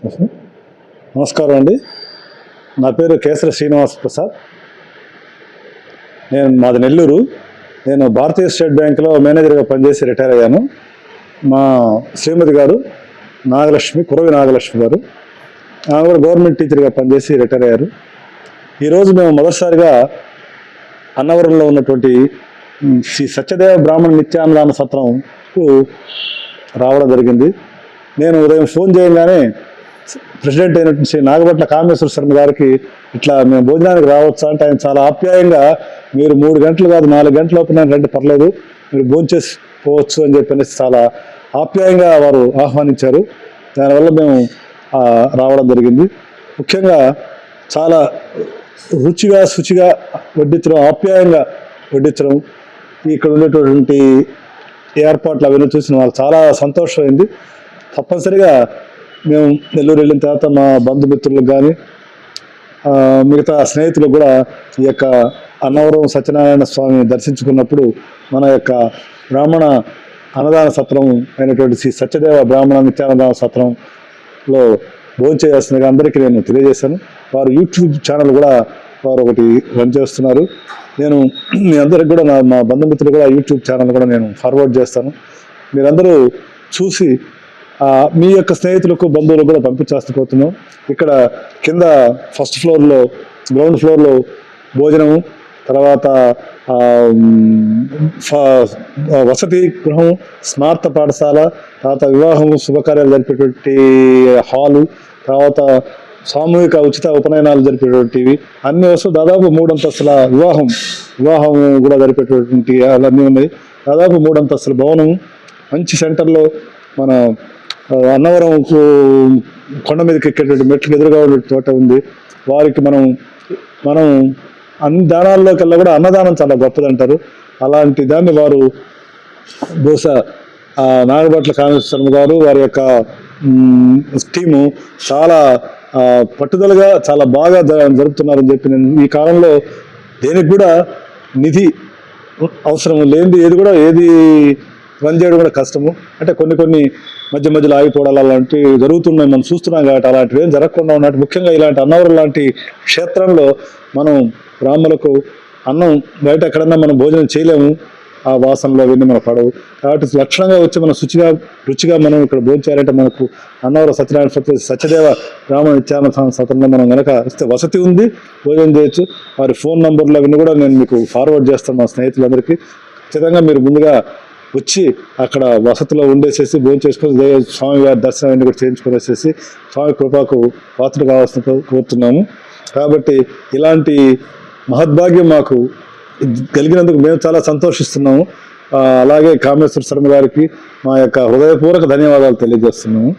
నమస్కారం అండి. నా పేరు కేసరి శ్రీనివాస్ ప్రసాద్. మాది నెల్లూరు. నేను భారతీయ స్టేట్ బ్యాంకులో మేనేజర్గా పనిచేసి రిటైర్ అయ్యాను. మా శ్రీమతి గారు కురవి నాగలక్ష్మి గారు, ఆమె కూడా గవర్నమెంట్ టీచర్గా పనిచేసి రిటైర్ అయ్యారు. ఈరోజు మేము మొదటిసారిగా అన్నవరంలో ఉన్నటువంటి శ్రీ సత్యదేవ బ్రాహ్మణ నిత్యాన్నదాన సత్రంకు రావడం జరిగింది. నేను ఉదయం ఫోన్ చేయగానే ప్రెసిడెంట్ అయినటువంటి శ్రీ నాగభట్ల కామేశ్వర శర్మ గారికి ఇట్లా మేము భోజనానికి రావచ్చా అంటే ఆయన చాలా ఆప్యాయంగా, మీరు 3 గంటలు కాదు 4 గంటల లోపు నేను రండి, పర్లేదు, మీరు భోంచేసి పోవచ్చు అని చెప్పనేసి చాలా ఆప్యాయంగా వారు ఆహ్వానించారు. దానివల్ల మేము రావడం జరిగింది. ముఖ్యంగా చాలా రుచిగా శుచిగా వడ్డించడం, ఆప్యాయంగా వడ్డించడం, ఇక్కడ ఉండేటటువంటి ఏర్పాట్లు అవన్నీ చూసిన వాళ్ళు చాలా సంతోషమైంది. తప్పనిసరిగా మేము నెల్లూరు వెళ్ళిన తర్వాత మా బంధుమిత్రులకు కానీ మిగతా స్నేహితులకు కూడా ఈ యొక్క అన్నవరం సత్యనారాయణ స్వామిని దర్శించుకున్నప్పుడు మన యొక్క బ్రాహ్మణ అన్నదాన సత్రం అయినటువంటి శ్రీ సత్యదేవ బ్రాహ్మణ నిత్యాన్నదాన సత్రంలో భోంచేయాల్సిందిగా అందరికీ నేను తెలియజేశాను. వారు యూట్యూబ్ ఛానల్ కూడా వారు ఒకటి రన్ చేస్తున్నారు. నేను మీ అందరికి కూడా మా బంధుమిత్రులు కూడా యూట్యూబ్ ఛానల్ కూడా నేను ఫార్వర్డ్ చేస్తాను. మీరందరూ చూసి మీ యొక్క స్నేహితులకు బంధువులకు కూడా పంపించేస్తున్నాం. ఇక్కడ కింద గ్రౌండ్ ఫ్లోర్లో భోజనము, తర్వాత వసతి గృహం, స్మార్త పాఠశాల, తర్వాత వివాహం శుభకార్యాలు జరిపేటువంటి హాలు, తర్వాత సామూహిక ఉచిత ఉపనయనాలు జరిపేటువంటివి అన్ని వస్తూ దాదాపు 3 అంతస్తుల వివాహం కూడా జరిపేటువంటి అన్నీ ఉన్నాయి. దాదాపు 3 అంతస్తుల భవనం, మంచి సెంటర్లో మన అన్నవరం కొండ మీదకి ఎక్కేటువంటి మెట్లకు ఎదురుగా ఉండే తోట ఉంది. వారికి మనం అన్ని దానాల్లోకెల్లా కూడా అన్నదానం చాలా గొప్పదంటారు. అలాంటి దాన్ని వారు బహుశా నాగభట్ల కామేశ్వర శర్మ గారు వారి యొక్క టీము చాలా పట్టుదలగా చాలా బాగా జరుపుతున్నారని చెప్పి నేను ఈ కాలంలో దేనికి కూడా నిధి అవసరం లేనిది ఏది రన్ చేయడం కూడా కష్టము. అంటే కొన్ని మధ్యలో ఆగిపోవడాలు అలాంటివి జరుగుతున్నాయి, మనం చూస్తున్నాం. కాబట్టి అలాంటివి ఏం జరగకుండా ఉన్నట్టు ముఖ్యంగా ఇలాంటి అన్నవరం లాంటి క్షేత్రంలో మనం బ్రాహ్మణులకు అన్నం బయట ఎక్కడన్నా మనం భోజనం చేయలేము, ఆ వాసనలో అవన్నీ మనకు పడవు. కాబట్టి లక్షణంగా వచ్చి మనం రుచిగా మనం ఇక్కడ భోజనం చేయాలంటే మనకు అన్నవరం సత్యదేవ బ్రాహ్మణ నిత్యాన్న సత్రంలో మనం కనుక వస్తే వసతి ఉంది, భోజనం చేయొచ్చు. వారి ఫోన్ నంబర్లు అవన్నీ కూడా నేను మీకు ఫార్వర్డ్ చేస్తాను మా స్నేహితులందరికీ. ఖచ్చితంగా మీరు ముందుగా వచ్చి అక్కడ వసతిలో ఉండేసేసి భోజనం చేసుకొని స్వామివారి దర్శనం అన్ని కూడా చేయించుకునేసేసి స్వామి కృపకు పాత్ర కావాల్సిన కోరుతున్నాము. కాబట్టి ఇలాంటి మహద్భాగ్యం మాకు కలిగినందుకు మేము చాలా సంతోషిస్తున్నాము. అలాగే కామేశ్వర శర్మ గారికి మా యొక్క హృదయపూర్వక ధన్యవాదాలు తెలియజేస్తున్నాము.